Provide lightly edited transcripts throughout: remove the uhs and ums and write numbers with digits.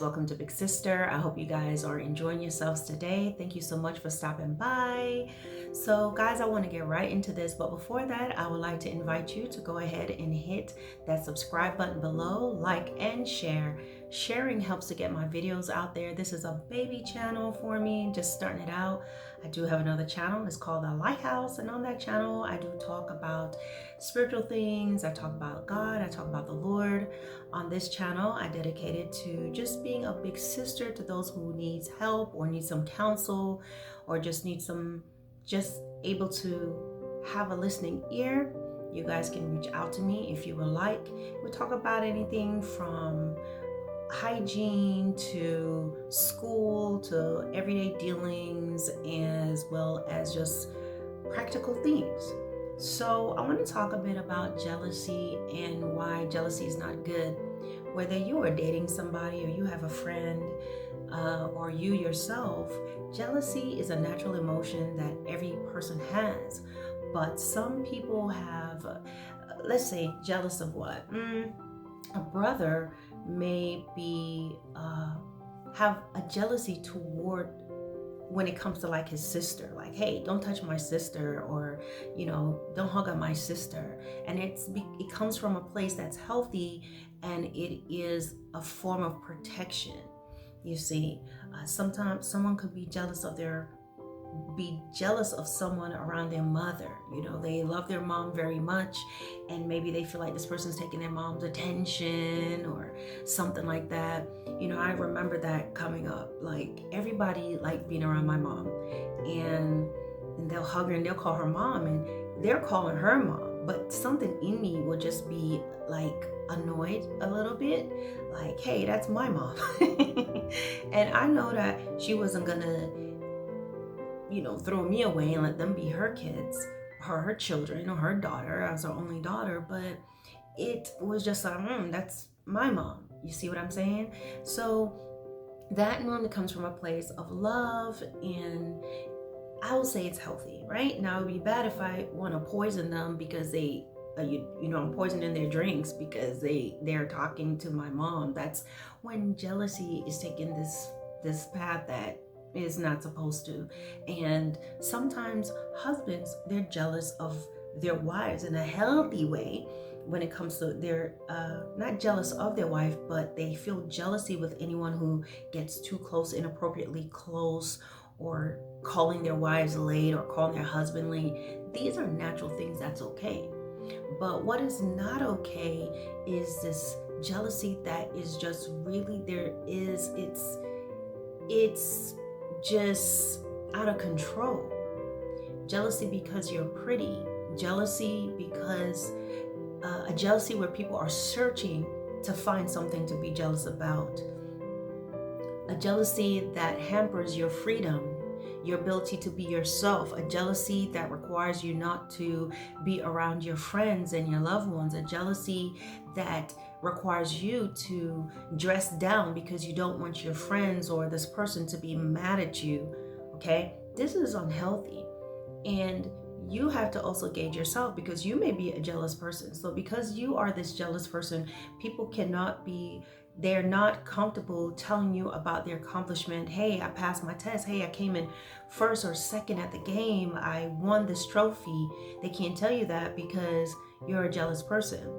welcome to Big Sister. I hope you guys are enjoying yourselves today. Thank you so much for stopping by. So guys, I want to get right into this, but before that, I would like to invite you to go ahead and hit that subscribe button below, like and share. Sharing helps to get my videos out there. This is a baby channel for me, just starting it out. I do have another channel, it's called The Lighthouse, and on that channel I do talk about spiritual things, I talk about God, I talk about the Lord. On this channel, I dedicate it to just being a big sister to those who needs help or need some counsel or just need some, just able to have a listening ear. You guys can reach out to me if you would like. We talk about anything from hygiene to school to everyday dealings, as well as just practical things. So I want to talk a bit about jealousy and why jealousy is not good. Whether you are dating somebody or you have a friend or you yourself, jealousy is a natural emotion that every person has. But some people have, let's say, jealous of what? A brother may be have a jealousy toward when it comes to like his sister, like, hey, don't touch my sister, or don't hug on my sister. And it comes from a place that's healthy, and it is a form of protection. You see, sometimes someone could be jealous of someone around their mother. They love their mom very much, and maybe they feel like this person's taking their mom's attention or something like that. I remember that coming up. Like, everybody liked being around my mom, and they'll hug her and they'll call her mom, and they're calling her mom, but something in me will just be like annoyed a little bit, like, hey, that's my mom. And I know that she wasn't gonna throw me away and let them be her kids, her children, or her daughter. I was her only daughter, but it was just like, that's my mom. You see what I'm saying? So that normally comes from a place of love, and I will say it's healthy, right? Now, it would be bad if I want to poison them because they, I'm poisoning their drinks because they're talking to my mom. That's when jealousy is taking this path that is not supposed to. And sometimes husbands, they're jealous of their wives in a healthy way. When it comes to, they're not jealous of their wife, but they feel jealousy with anyone who gets too close, inappropriately close, or calling their wives late or calling their husband late. These are natural things, that's okay. But what is not okay is this jealousy that is just really, it's just out of control. Jealousy because you're pretty, jealousy because a jealousy where people are searching to find something to be jealous about, a jealousy that hampers your freedom, your ability to be yourself, a jealousy that requires you not to be around your friends and your loved ones, a jealousy that requires you to dress down because you don't want your friends or this person to be mad at you. Okay, this is unhealthy, and you have to also gauge yourself, because you may be a jealous person. So because you are this jealous person, people they're not comfortable telling you about their accomplishment. Hey, I passed my test. Hey, I came in first or second at the game. I won this trophy. They can't tell you that because you're a jealous person.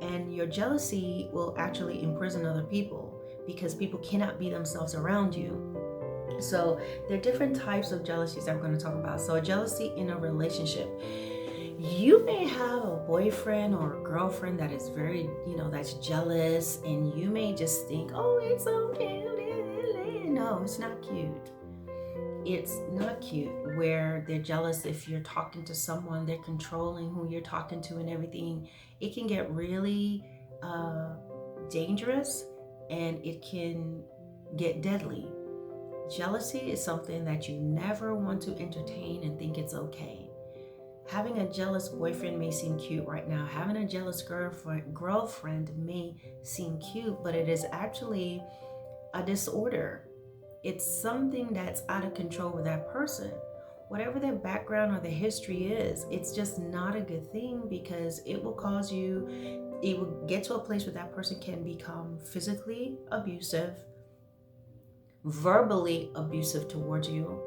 And your jealousy will actually imprison other people, because people cannot be themselves around you. So there are different types of jealousies that we're going to talk about. So a jealousy in a relationship. You may have a boyfriend or a girlfriend that is very, that's jealous, and you may just think, oh, it's so cute. No, it's not cute. It's not cute where they're jealous if you're talking to someone, they're controlling who you're talking to and everything. It can get really dangerous, and it can get deadly. Jealousy is something that you never want to entertain and think it's okay. Having a jealous boyfriend may seem cute right now. Having a jealous girlfriend may seem cute, but it is actually a disorder. It's something that's out of control with that person. Whatever their background or their history is, it's just not a good thing, because it will get to a place where that person can become physically abusive, verbally abusive towards you,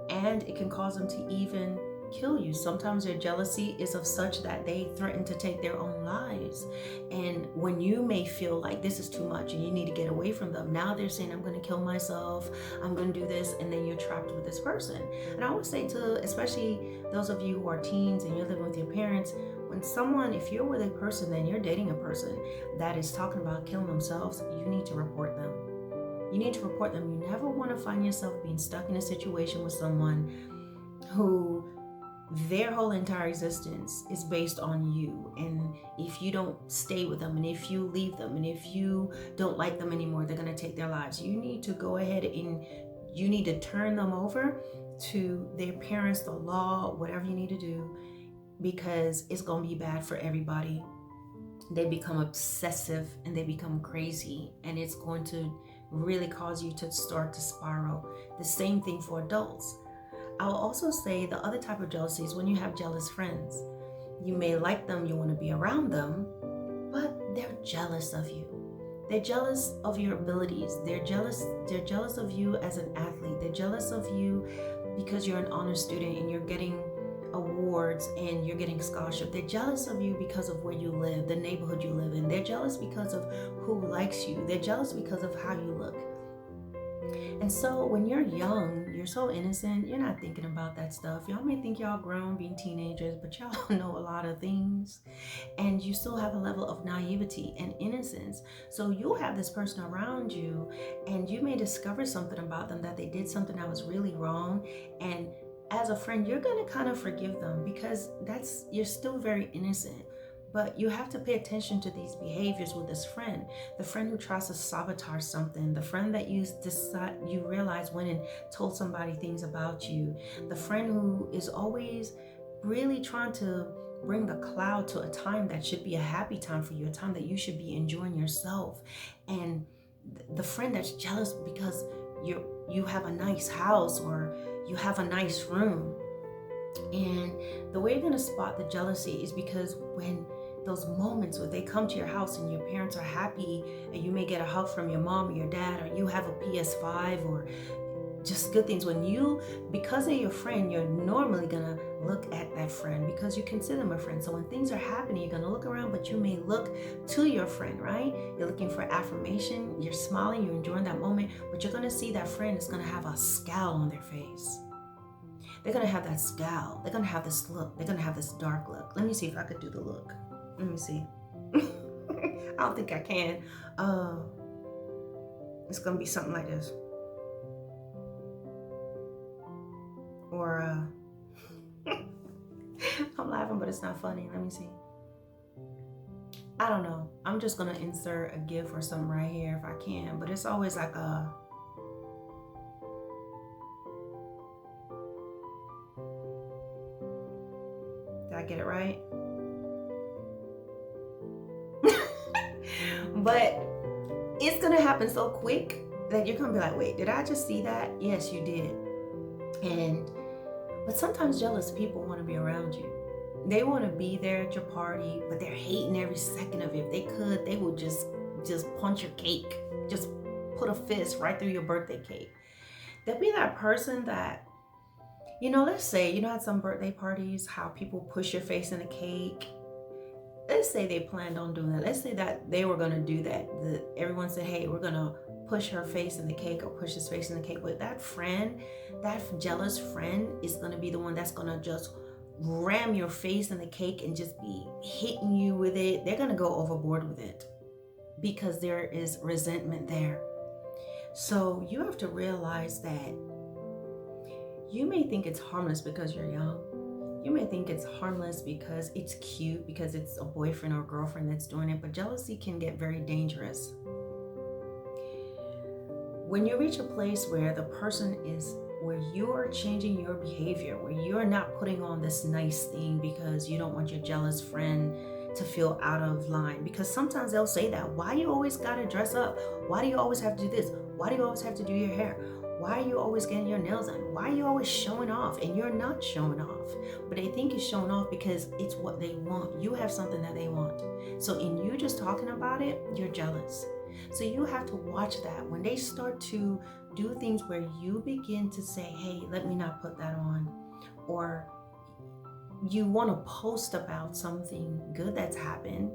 and it can cause them to even kill you. Sometimes their jealousy is of such that they threaten to take their own lives. And when you may feel like this is too much and you need to get away from them, now they're saying, I'm going to kill myself, I'm going to do this, and then you're trapped with this person. And I would say to especially those of you who are teens and you're living with your parents, when someone, if you're with a person, then you're dating a person that is talking about killing themselves, you need to report them. You need to report them. You never want to find yourself being stuck in a situation with someone who their whole entire existence is based on you. And if you don't stay with them, and if you leave them, and if you don't like them anymore, they're going to take their lives. You need to go ahead and you need to turn them over to their parents, the law, whatever you need to do, because it's going to be bad for everybody. They become obsessive and they become crazy, and it's going to really cause you to start to spiral. The same thing for adults. I'll also say the other type of jealousy is when you have jealous friends. You may like them, you want to be around them, but they're jealous of you. They're jealous of your abilities. They're jealous of you as an athlete. They're jealous of you because you're an honor student and you're getting awards and you're getting scholarship. They're jealous of you because of where you live, the neighborhood you live in. They're jealous because of who likes you. They're jealous because of how you look. And so when you're young, you're so innocent, you're not thinking about that stuff. Y'all may think y'all grown being teenagers, but y'all know a lot of things. And you still have a level of naivety and innocence. So you'll have this person around you and you may discover something about them, that they did something that was really wrong. And as a friend, you're going to kind of forgive them because you're still very innocent. But you have to pay attention to these behaviors with this friend. The friend who tries to sabotage something, the friend that you realize went and told somebody things about you, the friend who is always really trying to bring the cloud to a time that should be a happy time for you, a time that you should be enjoying yourself. And the friend that's jealous because you have a nice house or you have a nice room. And the way you're going to spot the jealousy is because when those moments where they come to your house and your parents are happy and you may get a hug from your mom or your dad, or you have a PS5 or just good things, because they're your friend, you're normally going to look at that friend because you consider them a friend. So when things are happening, you're going to look around, but you may look to your friend, right? You're looking for affirmation, you're smiling, you're enjoying that moment, but you're going to see that friend is going to have a scowl on their face. They're going to have that scowl. They're going to have this look. They're going to have this dark look. Let me see if I could do the look. Let me see. I don't think I can. It's going to be something like this. Or, I'm laughing, but it's not funny. Let me see. I don't know. I'm just going to insert a GIF or something right here if I can. But it's always like a... Did I get it right? But it's going to happen so quick that you're going to be like, wait, did I just see that? Yes, you did. But sometimes jealous people want to be around you. They want to be there at your party, but they're hating every second of it. If they could, they would just punch your cake. Just put a fist right through your birthday cake. There'll be that person that, let's say, at some birthday parties, how people push your face in the cake. Let's say they planned on doing that. Let's say that they were going to do that. Everyone said, hey, we're going to push her face in the cake or push his face in the cake. But that friend, that jealous friend is going to be the one that's going to just ram your face in the cake and just be hitting you with it. They're going to go overboard with it because there is resentment there. So you have to realize that you may think it's harmless because you're young. You may think it's harmless because it's cute, because it's a boyfriend or girlfriend that's doing it, but jealousy can get very dangerous. When you reach a place where the person is, where you're changing your behavior, where you're not putting on this nice thing because you don't want your jealous friend to feel out of line, because sometimes they'll say that, why you always gotta dress up? Why do you always have to do this? Why do you always have to do your hair? Why are you always getting your nails done? Why are you always showing off? And you're not showing off, but they think you're showing off because it's what they want. You have something that they want. So in you just talking about it, you're jealous. So you have to watch that. When they start to do things where you begin to say, hey, let me not put that on, or you want to post about something good that's happened,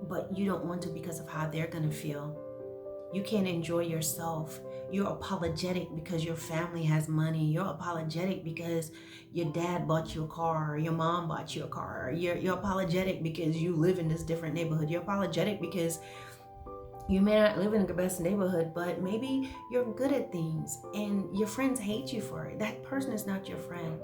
but you don't want to because of how they're going to feel. You can't enjoy yourself. You're apologetic because your family has money. You're apologetic because your dad bought you a car, or your mom bought you a car. You're apologetic because you live in this different neighborhood. You're apologetic because you may not live in the best neighborhood, but maybe you're good at things and your friends hate you for it. That person is not your friend.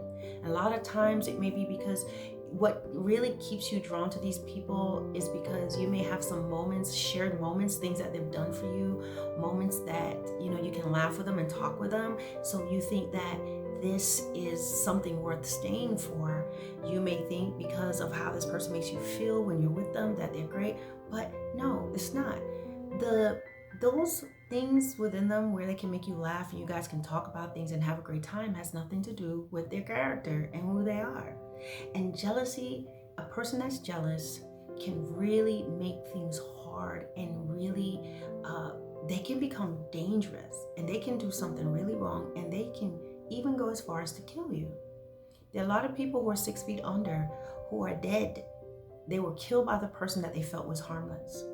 A lot of times it may be because what really keeps you drawn to these people is because you may have some moments, shared moments, things that they've done for you, moments that, you can laugh with them and talk with them. So you think that this is something worth staying for. You may think because of how this person makes you feel when you're with them that they're great, but no, it's not. Those things within them where they can make you laugh and you guys can talk about things and have a great time has nothing to do with their character and who they are. And jealousy, a person that's jealous can really make things hard, and really they can become dangerous, and they can do something really wrong, and they can even go as far as to kill you. There are a lot of people who are 6 feet under who are dead. They were killed by the person that they felt was harmless.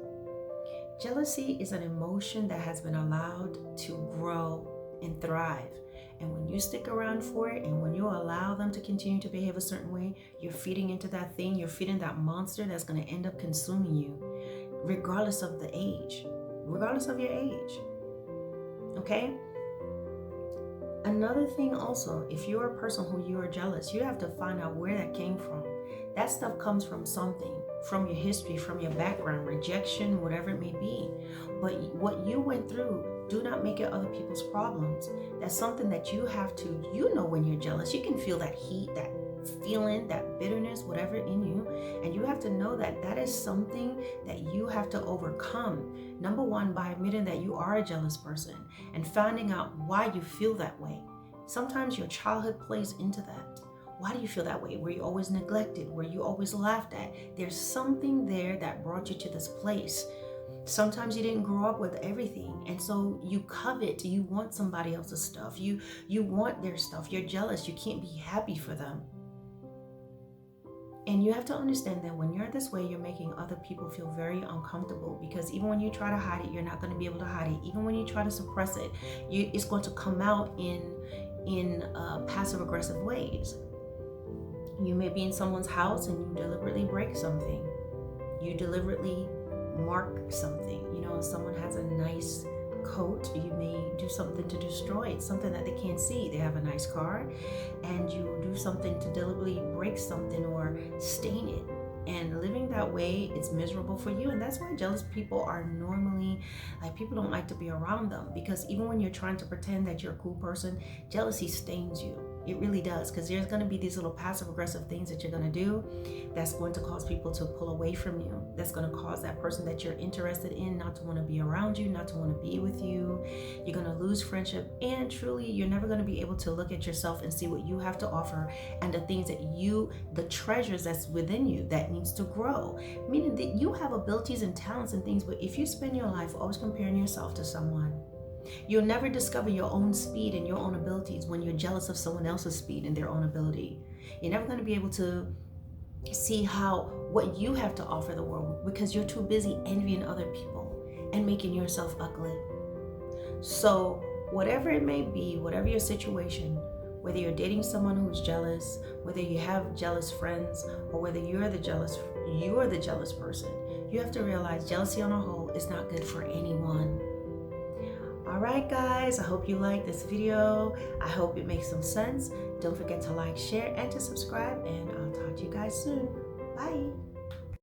Jealousy is an emotion that has been allowed to grow and thrive. And when you stick around for it, and when you allow them to continue to behave a certain way, you're feeding into that thing, you're feeding that monster that's going to end up consuming you, regardless of the age, regardless of your age. Okay? Another thing also, if you're a person who you are jealous, you have to find out where that came from. That stuff comes from something, from your history, from your background, rejection, whatever it may be. But what you went through, do not make it other people's problems. That's something that you have to, when you're jealous, you can feel that heat, that feeling, that bitterness, whatever in you. And you have to know that that is something that you have to overcome. Number one, by admitting that you are a jealous person and finding out why you feel that way. Sometimes your childhood plays into that. Why do you feel that way? Were you always neglected? Were you always laughed at? There's something there that brought you to this place. Sometimes you didn't grow up with everything, and so you covet, you want somebody else's stuff. You want their stuff. You're jealous. You can't be happy for them. And you have to understand that when you're this way, you're making other people feel very uncomfortable, because even when you try to hide it, you're not going to be able to hide it. Even when you try to suppress it, it's going to come out in passive-aggressive ways. You may be in someone's house and you deliberately break something. You deliberately mark something. If someone has a nice coat, you may do something to destroy it, something that they can't see. They have a nice car, and you do something to deliberately break something or stain it. And living that way, it's miserable for you. And that's why jealous people are normally, people don't like to be around them, because even when you're trying to pretend that you're a cool person, jealousy stains you. It really does, because there's going to be these little passive-aggressive things that you're going to do that's going to cause people to pull away from you. That's going to cause that person that you're interested in not to want to be around you, not to want to be with you. You're going to lose friendship, and truly, you're never going to be able to look at yourself and see what you have to offer and the things that the treasures that's within you that needs to grow. Meaning that you have abilities and talents and things, but if you spend your life always comparing yourself to someone, you'll never discover your own speed and your own abilities when you're jealous of someone else's speed and their own ability. You're never going to be able to see what you have to offer the world, because you're too busy envying other people and making yourself ugly. So whatever it may be, whatever your situation, whether you're dating someone who's jealous, whether you have jealous friends, or whether you're the jealous person, you have to realize jealousy on a whole is not good for anyone. All right, guys, I hope you like this video. I hope it makes some sense. Don't forget to like, share, and to subscribe, and I'll talk to you guys soon. Bye.